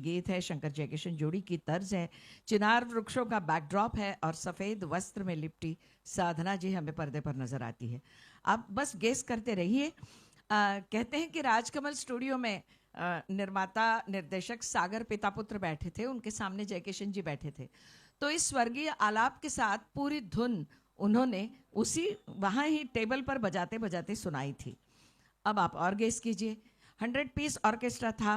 गीत है, शंकर जयकिशन जोड़ी की तर्ज है, चिनार वृक्षों का बैकड्रॉप है और सफ़ेद वस्त्र में लिपटी साधना जी हमें पर्दे पर नजर आती है। आप बस गेस करते रहिए। कहते हैं कि राजकमल स्टूडियो में निर्माता निर्देशक सागर पिता पुत्र बैठे थे, उनके सामने जयकिशन जी बैठे थे, तो इस स्वर्गीय आलाप के साथ पूरी धुन उन्होंने उसी वहाँ ही टेबल पर बजाते बजाते सुनाई थी। अब आप और गेस कीजिए। 100 पीस ऑर्केस्ट्रा था,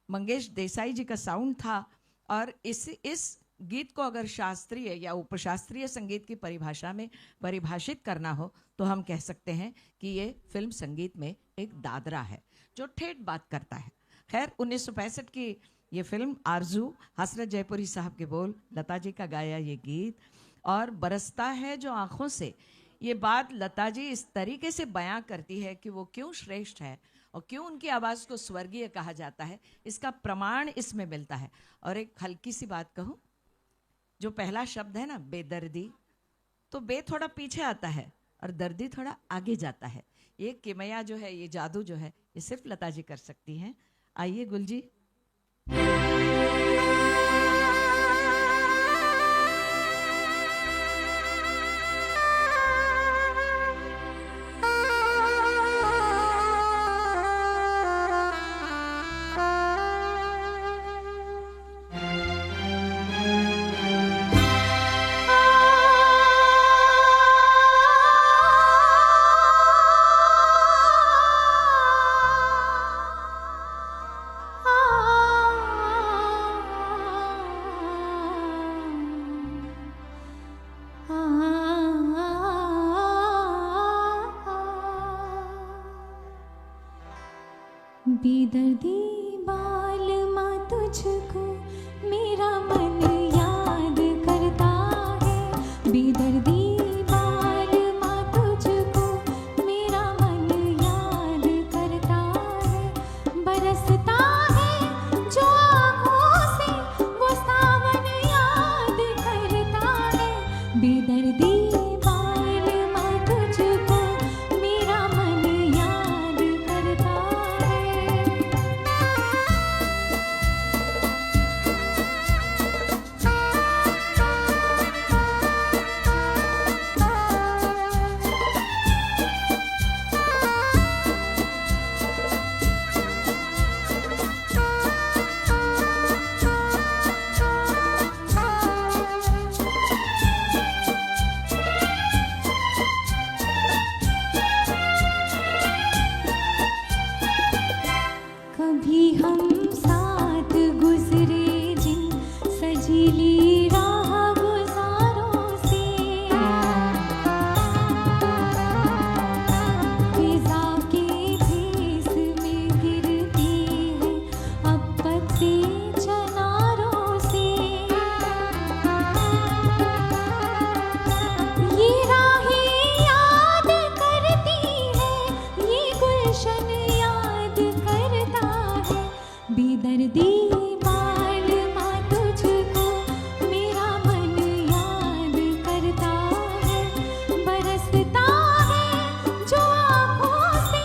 मंगेश देसाई जी का साउंड था, और इस गीत को अगर शास्त्रीय या उपशास्त्रीय संगीत की परिभाषा में परिभाषित करना हो तो हम कह सकते हैं कि ये फिल्म संगीत में एक दादरा है जो ठेठ बात करता है। खैर 1965 की ये फिल्म आरजू, हसरत जयपुरी साहब के बोल, लता जी का गाया ये गीत, और बरसता है जो आँखों से, ये बात लता जी इस तरीके से बयां करती है कि वो क्यों श्रेष्ठ है और क्यों उनकी आवाज़ को स्वर्गीय कहा जाता है, इसका प्रमाण इसमें मिलता है। और एक हल्की सी बात कहूँ, जो पहला शब्द है ना बेदर्दी, तो बे थोड़ा पीछे आता है और दर्दी थोड़ा आगे जाता है। ये किमया जो है, ये जादू जो है, ये सिर्फ लता जी कर सकती हैं। आइए गुल जी। बेदर्दी बालमा तुझको मेरा मन याद करता है, बेदर्दी बालमा तुझको मेरा मन याद करता है, बरसता है जो आँखों से वो सावन याद करता है, बेदर्दी बालमा तुझको मेरा मन याद करता है। कभी हम साथ गुजरे जिन सजीली राह गुजारों से, फिजा के भेस में गिरती है अब पत्ते चनारों से, ये राहें याद करती है, ये गुलशन याद करता है, बेदर्दी बालमा तुझको मेरा मन याद करता है, बरसता है जो आँखों से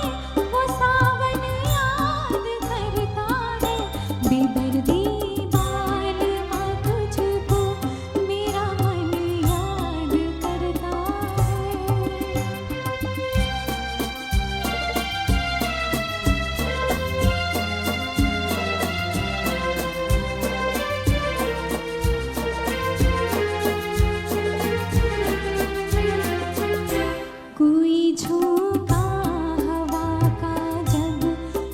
वो सावन याद करता है, बेदर्दी बालमा तुझको मेरा मन याद करता है। कोई झोंका हवा का जब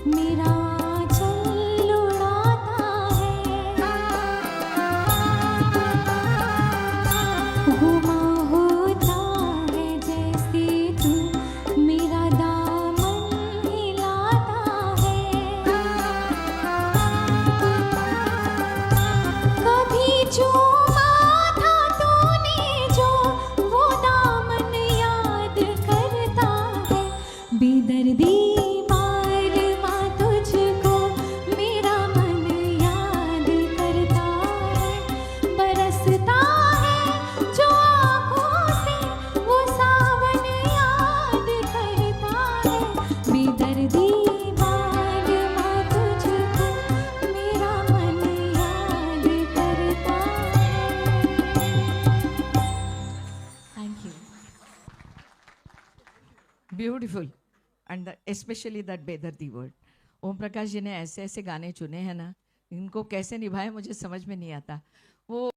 मेरा आंचल उड़ाता है, गुमा होता है जैसे तू मेरा दामन हिलाता है, कभी चूमा था तूने जो वो दामन याद करता है, बेदर्दी बालमा तुझको मेरा मन याद करता है, बरसता है जो आँखों से वो सावन याद करता है, बेदर्दी बालमा तुझको मेरा मन याद ब्यूटीफुल एंड स्पेशली दैट बेदर्दी वर्ड। ओम प्रकाश जी ने ऐसे ऐसे गाने चुने हैं ना, इनको कैसे निभाए मुझे समझ में नहीं आता। वो